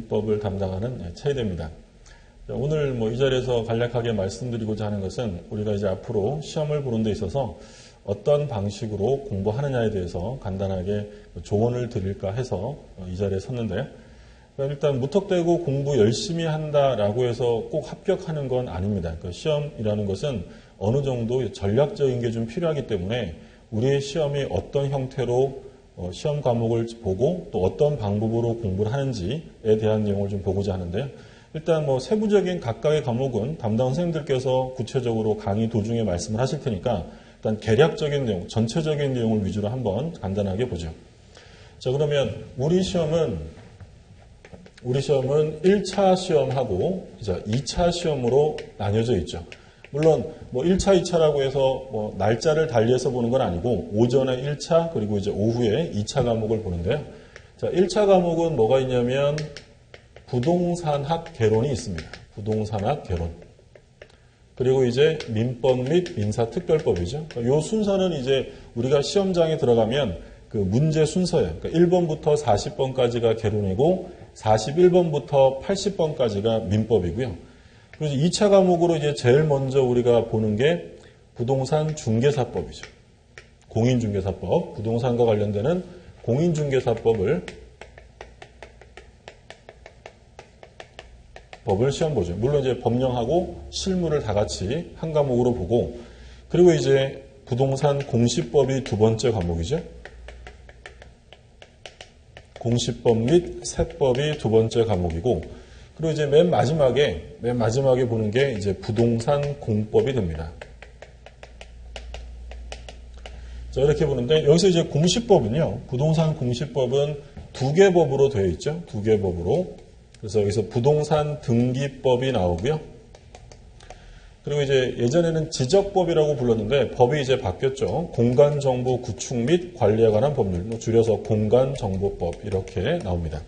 민법을 담당하는 최희대입니다. 오늘 이 자리에서 간략하게 말씀드리고자 하는 것은 우리가 이제 앞으로 시험을 보는 데 있어서 어떤 방식으로 공부하느냐에 대해서 간단하게 조언을 드릴까 해서 이 자리에 섰는데요. 일단 무턱대고 공부 열심히 한다라고 해서 꼭 합격하는 건 아닙니다. 그러니까 시험이라는 것은 어느 정도 전략적인 게 좀 필요하기 때문에 우리의 시험이 어떤 형태로 시험 과목을 보고 또 어떤 방법으로 공부를 하는지에 대한 내용을 좀 보고자 하는데요. 일단 세부적인 각각의 과목은 담당 선생님들께서 구체적으로 강의 도중에 말씀을 하실 테니까 일단 개략적인 내용, 전체적인 내용을 위주로 한번 간단하게 보죠. 자, 그러면 우리 시험은 1차 시험하고 2차 시험으로 나뉘어져 있죠. 물론 1차, 2차라고 해서 날짜를 달리해서 보는 건 아니고 오전에 1차 그리고 이제 오후에 2차 과목을 보는데요. 자, 1차 과목은 뭐가 있냐면 부동산학 개론이 있습니다. 부동산학 개론. 그리고 이제 민법 및 민사특별법이죠. 이 순서는 이제 우리가 시험장에 들어가면 그 문제 순서예요. 그러니까 1번부터 40번까지가 개론이고 41번부터 80번까지가 민법이고요. 그래서 2차 과목으로 이제 제일 먼저 우리가 보는 게 부동산 중개사법이죠. 공인중개사법, 부동산과 관련되는 공인중개사법을 시험 보죠. 물론 이제 법령하고 실무를 다 같이 한 과목으로 보고, 그리고 이제 부동산 공시법이 두 번째 과목이죠. 공시법 및 세법이 두 번째 과목이고, 그리고 이제 맨 마지막에 보는 게 이제 부동산 공법이 됩니다. 자, 이렇게 보는데, 여기서 이제 공시법은요, 부동산 공시법은 두 개 법으로 되어 있죠. 두 개 법으로. 그래서 여기서 부동산 등기법이 나오고요. 그리고 이제 예전에는 지적법이라고 불렀는데, 법이 이제 바뀌었죠. 공간정보 구축 및 관리에 관한 법률, 줄여서 공간정보법, 이렇게 나옵니다.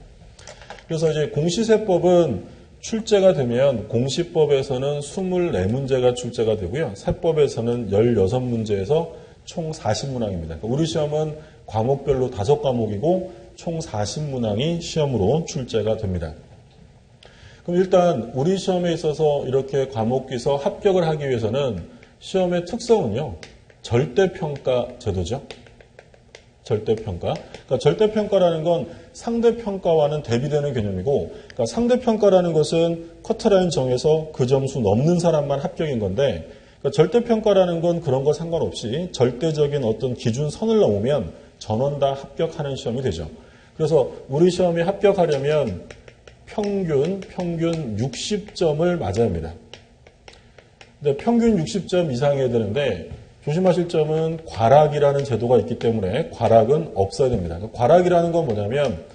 그래서 이제 공시세법은 출제가 되면 공시법에서는 24문제가 출제가 되고요. 세법에서는 16문제에서 총 40문항입니다. 그러니까 우리 시험은 과목별로 5과목이고 총 40문항이 시험으로 출제가 됩니다. 그럼 일단 우리 시험에 있어서 이렇게 과목기서 합격을 하기 위해서는 시험의 특성은요. 절대평가 제도죠. 절대평가. 그러니까 절대평가라는 건 상대평가와는 대비되는 개념이고, 그러니까 상대평가라는 것은 커트라인 정해서 그 점수 넘는 사람만 합격인 건데, 그러니까 절대평가라는 건 그런 거 상관없이 절대적인 어떤 기준선을 넘으면 전원 다 합격하는 시험이 되죠. 그래서 우리 시험이 합격하려면 평균 60점을 맞아야 합니다. 근데 평균 60점 이상이어야 되는데, 조심하실 점은 과락이라는 제도가 있기 때문에 과락은 없어야 됩니다. 그러니까 과락이라는 건 뭐냐면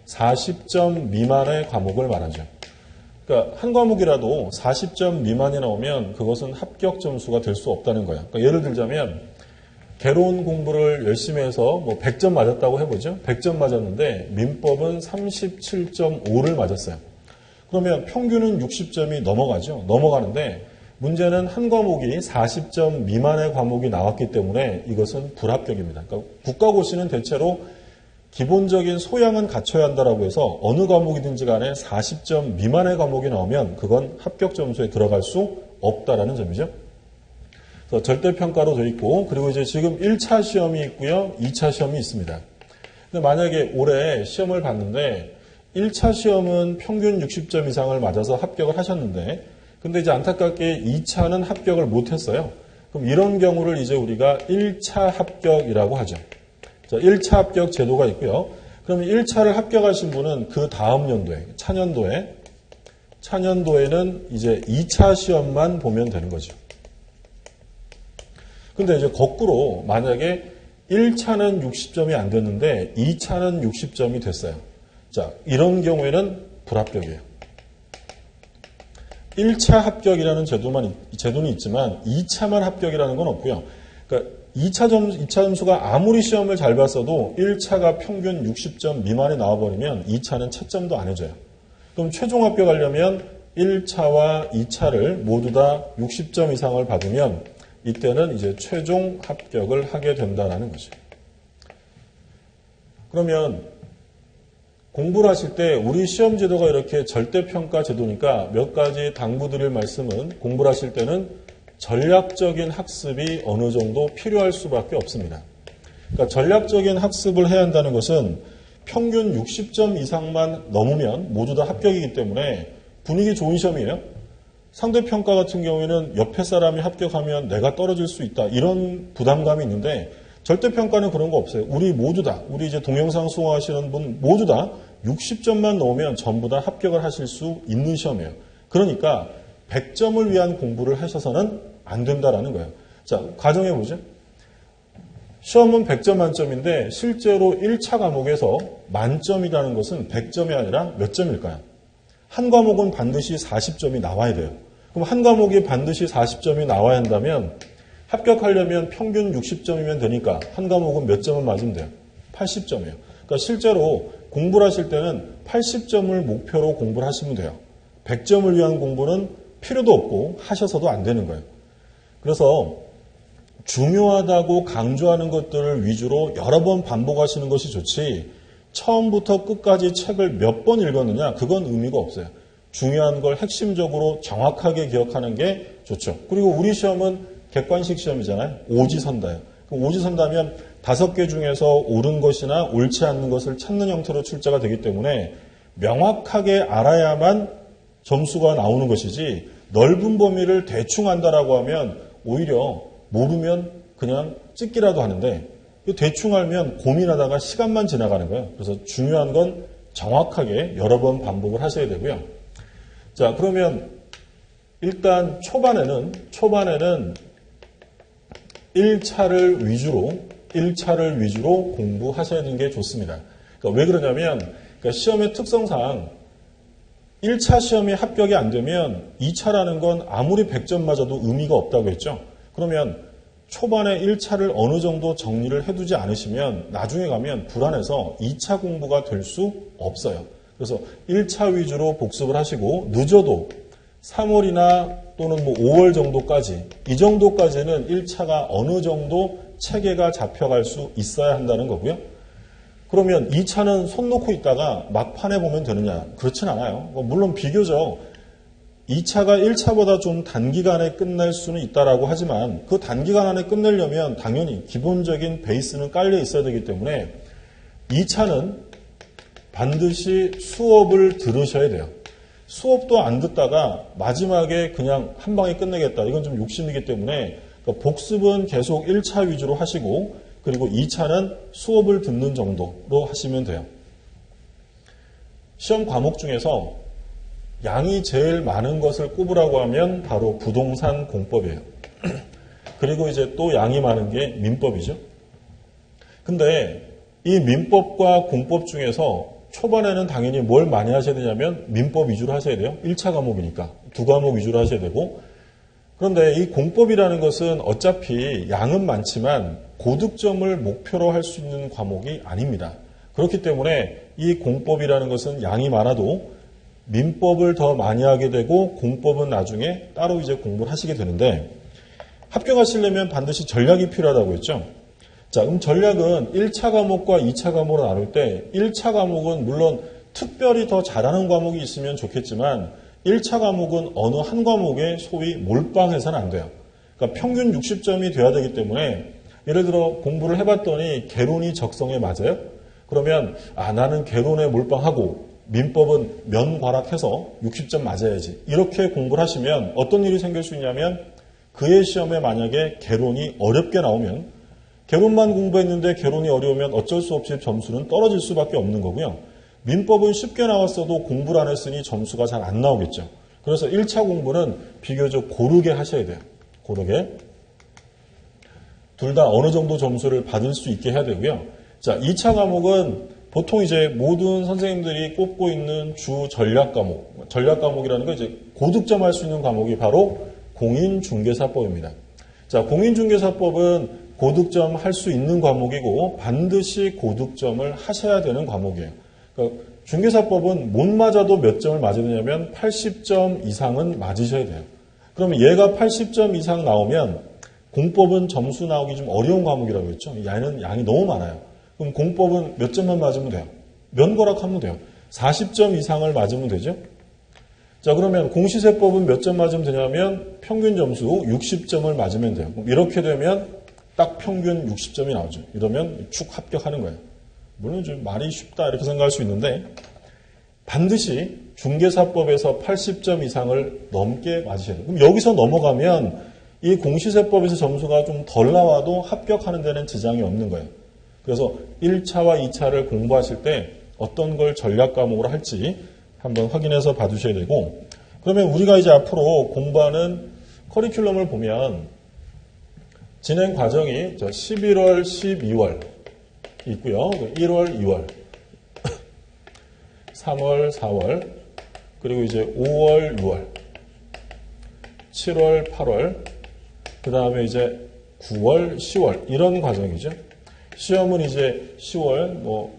40점 미만의 과목을 말하죠. 그러니까 한 과목이라도 40점 미만이 나오면 그것은 합격 점수가 될 수 없다는 거예요. 그러니까 예를 들자면 개론 공부를 열심히 해서 100점 맞았다고 해보죠. 100점 맞았는데 민법은 37.5를 맞았어요. 그러면 평균은 60점이 넘어가죠. 넘어가는데 문제는 한 과목이 40점 미만의 과목이 나왔기 때문에 이것은 불합격입니다. 그러니까 국가고시는 대체로 기본적인 소양은 갖춰야 한다라고 해서 어느 과목이든지 간에 40점 미만의 과목이 나오면 그건 합격 점수에 들어갈 수 없다라는 점이죠. 그래서 절대평가로 되어 있고, 그리고 이제 지금 1차 시험이 있고요. 2차 시험이 있습니다. 근데 만약에 올해 시험을 봤는데 1차 시험은 평균 60점 이상을 맞아서 합격을 하셨는데, 근데 이제 안타깝게 2차는 합격을 못했어요. 그럼 이런 경우를 이제 우리가 1차 합격이라고 하죠. 자, 1차 합격 제도가 있고요. 그러면 1차를 합격하신 분은 그 다음 연도에, 차년도에는 이제 2차 시험만 보면 되는 거죠. 근데 이제 거꾸로 만약에 1차는 60점이 안 됐는데 2차는 60점이 됐어요. 자, 이런 경우에는 불합격이에요. 1차 합격이라는 제도는 있지만 2차만 합격이라는 건 없고요. 그러니까 2차 점수가 아무리 시험을 잘 봤어도 1차가 평균 60점 미만이 나와버리면 2차는 채점도 안 해줘요. 그럼 최종 합격하려면 1차와 2차를 모두 다 60점 이상을 받으면 이때는 이제 최종 합격을 하게 된다는 거죠. 그러면 공부를 하실 때 우리 시험 제도가 이렇게 절대평가 제도니까 몇 가지 당부드릴 말씀은 공부를 하실 때는 전략적인 학습이 어느 정도 필요할 수밖에 없습니다. 그러니까 전략적인 학습을 해야 한다는 것은 평균 60점 이상만 넘으면 모두 다 합격이기 때문에 분위기 좋은 시험이에요. 상대평가 같은 경우에는 옆에 사람이 합격하면 내가 떨어질 수 있다. 이런 부담감이 있는데 절대평가는 그런 거 없어요. 우리 모두 다, 우리 이제 동영상 수강하시는 분 모두 다 60점만 넣으면 전부 다 합격을 하실 수 있는 시험이에요. 그러니까 100점을 위한 공부를 하셔서는 안 된다라는 거예요. 자, 가정해보죠. 시험은 100점 만점인데 실제로 1차 과목에서 만점이라는 것은 100점이 아니라 몇 점일까요? 한 과목은 반드시 40점이 나와야 돼요. 그럼 한 과목이 반드시 40점이 나와야 한다면 합격하려면 평균 60점이면 되니까 한 과목은 몇 점을 맞으면 돼요? 80점이에요. 그러니까 실제로 공부를 하실 때는 80점을 목표로 공부를 하시면 돼요. 100점을 위한 공부는 필요도 없고 하셔서도 안 되는 거예요. 그래서 중요하다고 강조하는 것들을 위주로 여러 번 반복하시는 것이 좋지 처음부터 끝까지 책을 몇 번 읽었느냐 그건 의미가 없어요. 중요한 걸 핵심적으로 정확하게 기억하는 게 좋죠. 그리고 우리 시험은 객관식 시험이잖아요. 오지선다예요. 오지선다면 5개 중에서 옳은 것이나 옳지 않는 것을 찾는 형태로 출제가 되기 때문에 명확하게 알아야만 점수가 나오는 것이지 넓은 범위를 대충 안다라고 하면 오히려 모르면 그냥 찍기라도 하는데 대충 알면 고민하다가 시간만 지나가는 거예요. 그래서 중요한 건 정확하게 여러 번 반복을 하셔야 되고요. 자, 그러면 일단 초반에는 1차를 위주로 공부하셔야 되는 게 좋습니다. 그러니까 왜 그러냐면 그러니까 시험의 특성상 1차 시험이 합격이 안 되면 2차라는 건 아무리 100점 맞아도 의미가 없다고 했죠. 그러면 초반에 1차를 어느 정도 정리를 해두지 않으시면 나중에 가면 불안해서 2차 공부가 될 수 없어요. 그래서 1차 위주로 복습을 하시고 늦어도 3월이나 또는 5월 정도까지 이 정도까지는 1차가 어느 정도 체계가 잡혀갈 수 있어야 한다는 거고요. 그러면 2차는 손 놓고 있다가 막판에 보면 되느냐? 그렇진 않아요. 물론 비교적 2차가 1차보다 좀 단기간에 끝낼 수는 있다라고 하지만 그 단기간 안에 끝내려면 당연히 기본적인 베이스는 깔려 있어야 되기 때문에 2차는 반드시 수업을 들으셔야 돼요. 수업도 안 듣다가 마지막에 그냥 한 방에 끝내겠다. 이건 좀 욕심이기 때문에 그러니까 복습은 계속 1차 위주로 하시고 그리고 2차는 수업을 듣는 정도로 하시면 돼요. 시험 과목 중에서 양이 제일 많은 것을 꼽으라고 하면 바로 부동산 공법이에요. 그리고 이제 또 양이 많은 게 민법이죠. 근데 이 민법과 공법 중에서 초반에는 당연히 뭘 많이 하셔야 되냐면 민법 위주로 하셔야 돼요. 1차 과목이니까. 2과목 위주로 하셔야 되고. 그런데 이 공법이라는 것은 어차피 양은 많지만 고득점을 목표로 할 수 있는 과목이 아닙니다. 그렇기 때문에 이 공법이라는 것은 양이 많아도 민법을 더 많이 하게 되고 공법은 나중에 따로 이제 공부를 하시게 되는데 합격하시려면 반드시 전략이 필요하다고 했죠. 자, 그럼 전략은 1차 과목과 2차 과목으로 나눌 때 1차 과목은 물론 특별히 더 잘하는 과목이 있으면 좋겠지만 1차 과목은 어느 한 과목에 소위 몰빵해서는 안 돼요. 그러니까 평균 60점이 돼야 되기 때문에 예를 들어 공부를 해봤더니 개론이 적성에 맞아요? 그러면 나는 개론에 몰빵하고 민법은 면과락해서 60점 맞아야지. 이렇게 공부를 하시면 어떤 일이 생길 수 있냐면 그의 시험에 만약에 개론이 어렵게 나오면 개론만 공부했는데 개론이 어려우면 어쩔 수 없이 점수는 떨어질 수밖에 없는 거고요. 민법은 쉽게 나왔어도 공부를 안 했으니 점수가 잘 안 나오겠죠. 그래서 1차 공부는 비교적 고르게 하셔야 돼요. 고르게. 둘 다 어느 정도 점수를 받을 수 있게 해야 되고요. 자, 2차 과목은 보통 이제 모든 선생님들이 꼽고 있는 주 전략 과목. 전략 과목이라는 건 이제 고득점 할 수 있는 과목이 바로 공인중개사법입니다. 자, 공인중개사법은 고득점 할 수 있는 과목이고 반드시 고득점을 하셔야 되는 과목이에요. 그러니까 중개사법은 못 맞아도 몇 점을 맞아야 되냐면 80점 이상은 맞으셔야 돼요. 그러면 얘가 80점 이상 나오면 공법은 점수 나오기 좀 어려운 과목이라고 했죠. 얘는 양이 너무 많아요. 그럼 공법은 몇 점만 맞으면 돼요? 면고락하면 돼요. 40점 이상을 맞으면 되죠. 자, 그러면 공시세법은 몇 점 맞으면 되냐면 평균 점수 60점을 맞으면 돼요. 이렇게 되면 딱 평균 60점이 나오죠. 이러면 축 합격하는 거예요. 물론 좀 말이 쉽다 이렇게 생각할 수 있는데 반드시 중개사법에서 80점 이상을 넘게 맞으셔야 돼요. 그럼 여기서 넘어가면 이 공시세법에서 점수가 좀 덜 나와도 합격하는 데는 지장이 없는 거예요. 그래서 1차와 2차를 공부하실 때 어떤 걸 전략 과목으로 할지 한번 확인해서 봐주셔야 되고, 그러면 우리가 이제 앞으로 공부하는 커리큘럼을 보면 진행 과정이 11월, 12월 있고요. 1월, 2월, 3월, 4월, 그리고 이제 5월, 6월, 7월, 8월, 그 다음에 이제 9월, 10월 이런 과정이죠. 시험은 이제 10월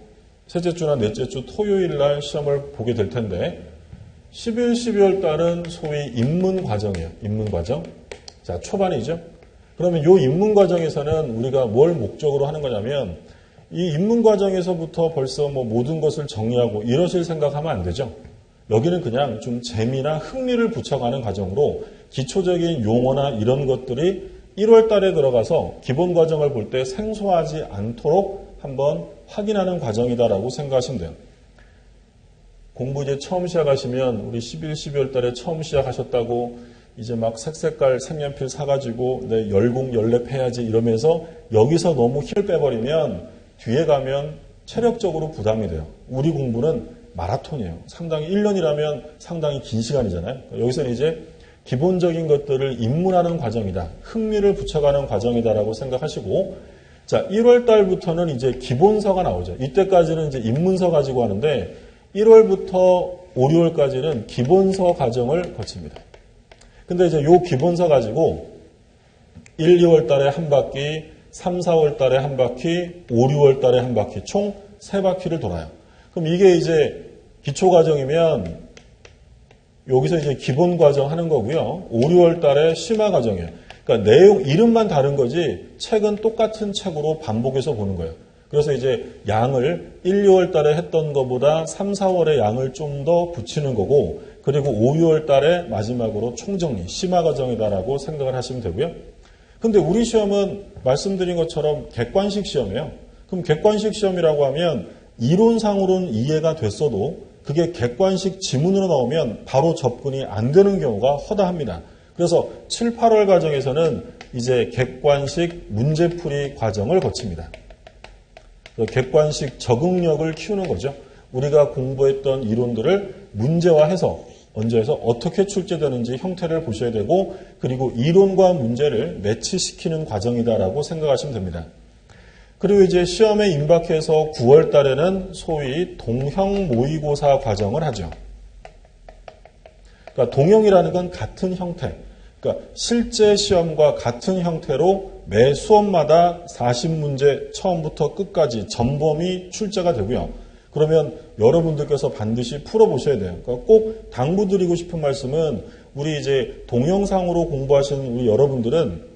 셋째 주나 넷째 주 토요일 날 시험을 보게 될 텐데 11, 12월 달은 소위 입문 과정이에요. 입문 과정. 자, 초반이죠. 그러면 이 입문 과정에서는 우리가 뭘 목적으로 하는 거냐면 이 입문 과정에서부터 벌써 모든 것을 정리하고 이러실 생각하면 안 되죠. 여기는 그냥 좀 재미나 흥미를 붙여가는 과정으로 기초적인 용어나 이런 것들이 1월 달에 들어가서 기본 과정을 볼 때 생소하지 않도록 한번 확인하는 과정이다라고 생각하시면 돼요. 공부 이제 처음 시작하시면 우리 11, 12월 달에 처음 시작하셨다고 이제 막 색색깔 색연필 사가지고 내 열공 열랩 해야지 이러면서 여기서 너무 힘을 빼버리면 뒤에 가면 체력적으로 부담이 돼요. 우리 공부는 마라톤이에요. 상당히 1년이라면 상당히 긴 시간이잖아요. 여기서는 이제 기본적인 것들을 입문하는 과정이다. 흥미를 붙여가는 과정이다라고 생각하시고, 자, 1월 달부터는 이제 기본서가 나오죠. 이때까지는 이제 입문서 가지고 하는데 1월부터 5, 6월까지는 기본서 과정을 거칩니다. 근데 이제 요 기본서 가지고 1, 2월 달에 한 바퀴, 3, 4월 달에 한 바퀴, 5, 6월 달에 한 바퀴, 총 3바퀴를 돌아요. 그럼 이게 이제 기초 과정이면 여기서 이제 기본 과정 하는 거고요. 5, 6월 달에 심화 과정이에요. 그러니까 내용, 이름만 다른 거지 책은 똑같은 책으로 반복해서 보는 거예요. 그래서 이제 양을 1, 2월 달에 했던 것보다 3, 4월에 양을 좀 더 붙이는 거고, 그리고 5, 6월 달에 마지막으로 총정리, 심화 과정이다라고 생각을 하시면 되고요. 근데 우리 시험은 말씀드린 것처럼 객관식 시험이에요. 그럼 객관식 시험이라고 하면 이론상으로는 이해가 됐어도 그게 객관식 지문으로 나오면 바로 접근이 안 되는 경우가 허다합니다. 그래서 7, 8월 과정에서는 이제 객관식 문제풀이 과정을 거칩니다. 객관식 적응력을 키우는 거죠. 우리가 공부했던 이론들을 문제화해서 언제에서 어떻게 출제되는지 형태를 보셔야 되고, 그리고 이론과 문제를 매치시키는 과정이다라고 생각하시면 됩니다. 그리고 이제 시험에 임박해서 9월 달에는 소위 동형 모의고사 과정을 하죠. 그러니까 동형이라는 건 같은 형태. 그러니까 실제 시험과 같은 형태로 매 수업마다 40문제 처음부터 끝까지 전범위 출제가 되고요. 그러면 여러분들께서 반드시 풀어보셔야 돼요. 그러니까 꼭 당부드리고 싶은 말씀은 우리 이제 동영상으로 공부하시는 우리 여러분들은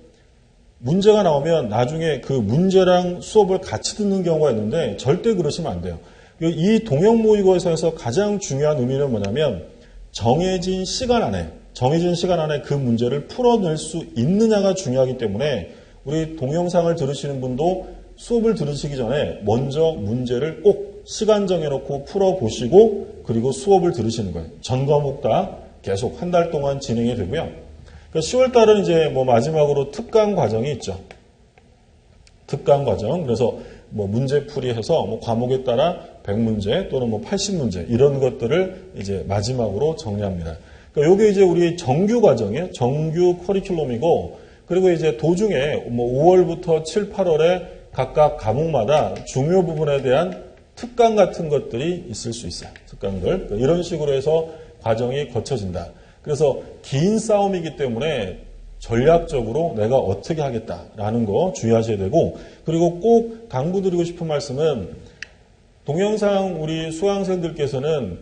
문제가 나오면 나중에 그 문제랑 수업을 같이 듣는 경우가 있는데 절대 그러시면 안 돼요. 이 동형 모의고사에서 가장 중요한 의미는 뭐냐면 정해진 시간 안에 그 문제를 풀어낼 수 있느냐가 중요하기 때문에 우리 동영상을 들으시는 분도 수업을 들으시기 전에 먼저 문제를 꼭 시간 정해놓고 풀어보시고 그리고 수업을 들으시는 거예요. 전 과목 다 계속 한 달 동안 진행이 되고요. 10월 달은 이제 마지막으로 특강 과정이 있죠. 특강 과정. 그래서 문제풀이 해서 과목에 따라 100문제 또는 80문제 이런 것들을 이제 마지막으로 정리합니다. 그러니까 이게 이제 우리 정규 과정이에요. 정규 커리큘럼이고, 그리고 이제 도중에 5월부터 7, 8월에 각각 과목마다 중요 부분에 대한 특강 같은 것들이 있을 수 있어요. 특강들. 이런 식으로 해서 과정이 거쳐진다. 그래서 긴 싸움이기 때문에 전략적으로 내가 어떻게 하겠다라는 거 주의하셔야 되고, 그리고 꼭 당부드리고 싶은 말씀은 동영상 우리 수강생들께서는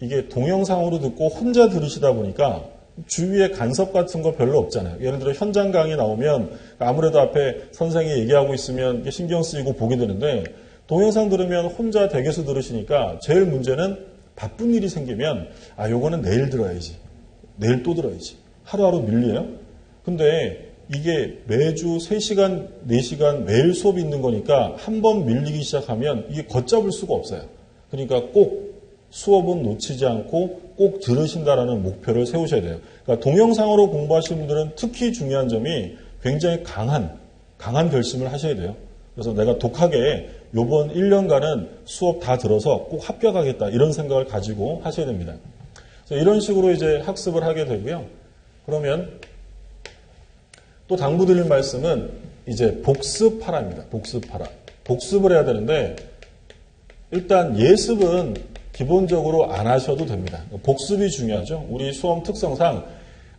이게 동영상으로 듣고 혼자 들으시다 보니까 주위에 간섭 같은 거 별로 없잖아요. 예를 들어 현장 강의 나오면 아무래도 앞에 선생이 얘기하고 있으면 신경 쓰이고 보게 되는데 동영상 들으면 혼자 댁에서 들으시니까 제일 문제는 바쁜 일이 생기면 요거는 내일 들어야지. 내일 또 들어야지. 하루하루 밀려요. 근데 이게 매주 3시간, 4시간 매일 수업이 있는 거니까 한 번 밀리기 시작하면 이게 걷잡을 수가 없어요. 그러니까 꼭 수업은 놓치지 않고 꼭 들으신다라는 목표를 세우셔야 돼요. 그러니까 동영상으로 공부하시는 분들은 특히 중요한 점이 굉장히 강한 결심을 하셔야 돼요. 그래서 내가 독하게 요번 1년간은 수업 다 들어서 꼭 합격하겠다 이런 생각을 가지고 하셔야 됩니다. 그래서 이런 식으로 이제 학습을 하게 되고요. 그러면 또 당부드릴 말씀은 이제 복습하라입니다. 복습하라. 복습을 해야 되는데 일단 예습은 기본적으로 안 하셔도 됩니다. 복습이 중요하죠. 우리 수험 특성상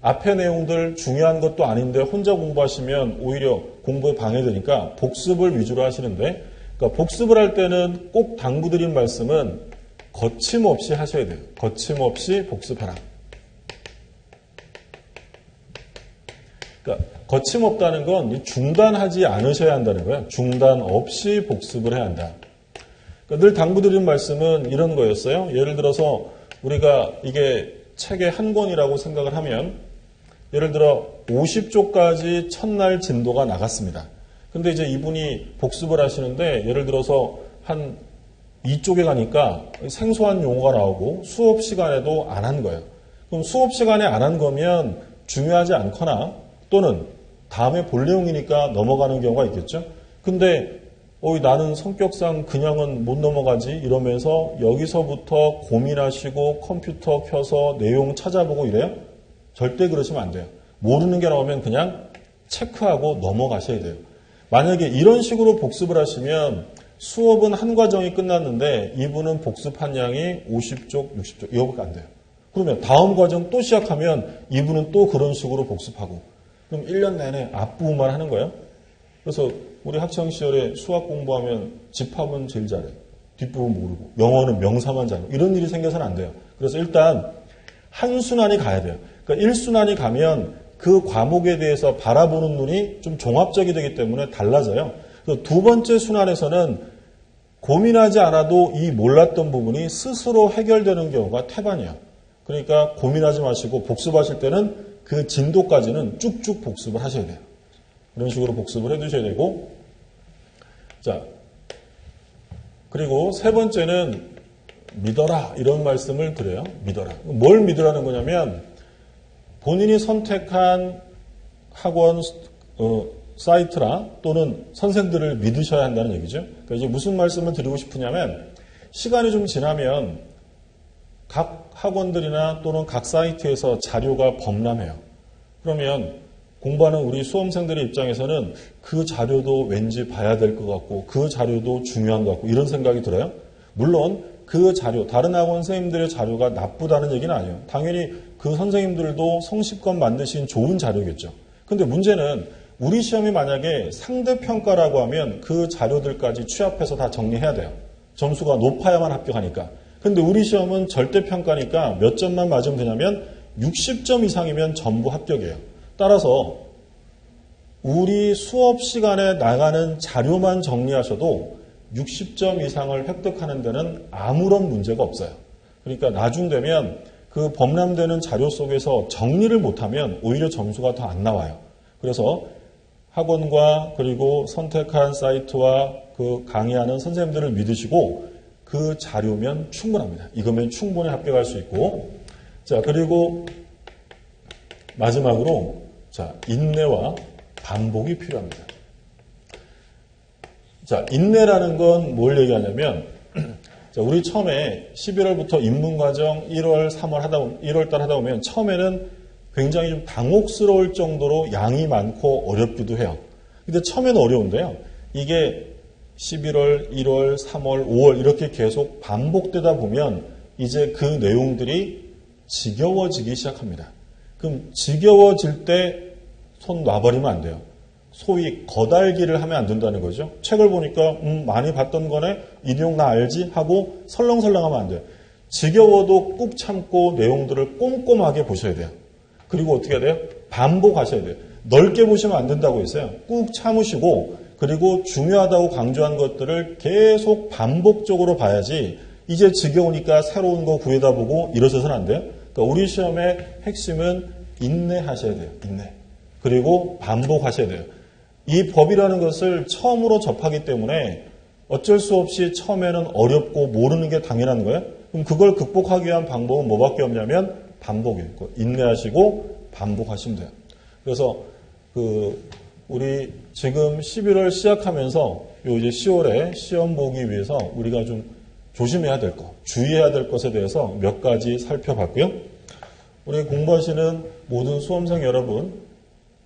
앞에 내용들 중요한 것도 아닌데 혼자 공부하시면 오히려 공부에 방해되니까 복습을 위주로 하시는데 그러니까 복습을 할 때는 꼭 당부드린 말씀은 거침없이 하셔야 돼요. 거침없이 복습하라. 그러니까 거침없다는 건 중단하지 않으셔야 한다는 거예요. 중단 없이 복습을 해야 한다. 그러니까 늘 당부드린 말씀은 이런 거였어요. 예를 들어서 우리가 이게 책의 한 권이라고 생각을 하면 예를 들어 50쪽까지 첫날 진도가 나갔습니다. 근데 이제 이분이 복습을 하시는데 예를 들어서 한 2쪽에 가니까 생소한 용어가 나오고 수업 시간에도 안 한 거예요. 그럼 수업 시간에 안 한 거면 중요하지 않거나 또는 다음에 볼 내용이니까 넘어가는 경우가 있겠죠. 근데 나는 성격상 그냥은 못 넘어가지 이러면서 여기서부터 고민하시고 컴퓨터 켜서 내용 찾아보고 이래요? 절대 그러시면 안 돼요. 모르는 게 나오면 그냥 체크하고 넘어가셔야 돼요. 만약에 이런 식으로 복습을 하시면 수업은 한 과정이 끝났는데 이분은 복습한 양이 50쪽, 60쪽 이거밖에 안 돼요. 그러면 다음 과정 또 시작하면 이분은 또 그런 식으로 복습하고 그럼 1년 내내 앞부분만 하는 거예요. 그래서 우리 학창시절에 수학 공부하면 집합은 제일 잘해요. 뒷부분 모르고 영어는 명사만 잘하고 이런 일이 생겨서는 안 돼요. 그래서 일단 한 순환이 가야 돼요. 그러니까 1순환이 가면 그 과목에 대해서 바라보는 눈이 좀 종합적이 되기 때문에 달라져요. 그래서 두 번째 순환에서는 고민하지 않아도 이 몰랐던 부분이 스스로 해결되는 경우가 태반이에요. 그러니까 고민하지 마시고 복습하실 때는 그 진도까지는 쭉쭉 복습을 하셔야 돼요. 이런 식으로 복습을 해두셔야 되고 자 그리고 세 번째는 믿어라 이런 말씀을 드려요. 믿어라. 뭘 믿으라는 거냐면 본인이 선택한 학원 사이트나 또는 선생들을 믿으셔야 한다는 얘기죠. 그러니까 이제 무슨 말씀을 드리고 싶으냐면 시간이 좀 지나면 각 학원들이나 또는 각 사이트에서 자료가 범람해요. 그러면 공부하는 우리 수험생들의 입장에서는 그 자료도 왠지 봐야 될 것 같고 그 자료도 중요한 것 같고 이런 생각이 들어요. 물론 그 자료, 다른 학원 선생님들의 자료가 나쁘다는 얘기는 아니에요. 당연히 그 선생님들도 성실껏 만드신 좋은 자료겠죠. 근데 문제는 우리 시험이 만약에 상대평가라고 하면 그 자료들까지 취합해서 다 정리해야 돼요. 점수가 높아야만 합격하니까. 근데 우리 시험은 절대평가니까 몇 점만 맞으면 되냐면 60점 이상이면 전부 합격이에요. 따라서 우리 수업 시간에 나가는 자료만 정리하셔도 60점 이상을 획득하는 데는 아무런 문제가 없어요. 그러니까 나중 되면 그 범람되는 자료 속에서 정리를 못하면 오히려 점수가 더 안 나와요. 그래서 학원과 그리고 선택한 사이트와 그 강의하는 선생님들을 믿으시고 그 자료면 충분합니다. 이거면 충분히 합격할 수 있고 자 그리고 마지막으로 자 인내와 반복이 필요합니다. 자, 인내라는 건 뭘 얘기하냐면, 자, 우리 처음에 11월부터 입문과정 1월, 1월달 하다 보면 처음에는 굉장히 좀 당혹스러울 정도로 양이 많고 어렵기도 해요. 근데 처음에는 어려운데요. 이게 11월, 1월, 3월, 5월 이렇게 계속 반복되다 보면 이제 그 내용들이 지겨워지기 시작합니다. 그럼 지겨워질 때 손 놔버리면 안 돼요. 소위 거달기를 하면 안 된다는 거죠. 책을 보니까 많이 봤던 거네. 이 내용 나 알지? 하고 설렁설렁하면 안 돼요. 지겨워도 꾹 참고 내용들을 꼼꼼하게 보셔야 돼요. 그리고 어떻게 해야 돼요? 반복하셔야 돼요. 넓게 보시면 안 된다고 했어요. 꾹 참으시고 그리고 중요하다고 강조한 것들을 계속 반복적으로 봐야지 이제 지겨우니까 새로운 거 구해다 보고 이러셔서는 안 돼요. 그러니까 우리 시험의 핵심은 인내하셔야 돼요. 인내. 그리고 반복하셔야 돼요. 이 법이라는 것을 처음으로 접하기 때문에 어쩔 수 없이 처음에는 어렵고 모르는 게 당연한 거예요. 그럼 그걸 극복하기 위한 방법은 뭐밖에 없냐면 반복이에요. 인내하시고 반복하시면 돼요. 그래서 우리 지금 11월 시작하면서 요 이제 10월에 시험 보기 위해서 우리가 좀 조심해야 될 것, 주의해야 될 것에 대해서 몇 가지 살펴봤고요. 우리 공부하시는 모든 수험생 여러분,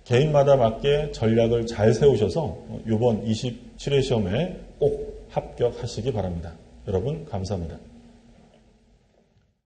개인마다 맞게 전략을 잘 세우셔서 이번 27회 시험에 꼭 합격하시기 바랍니다. 여러분 감사합니다.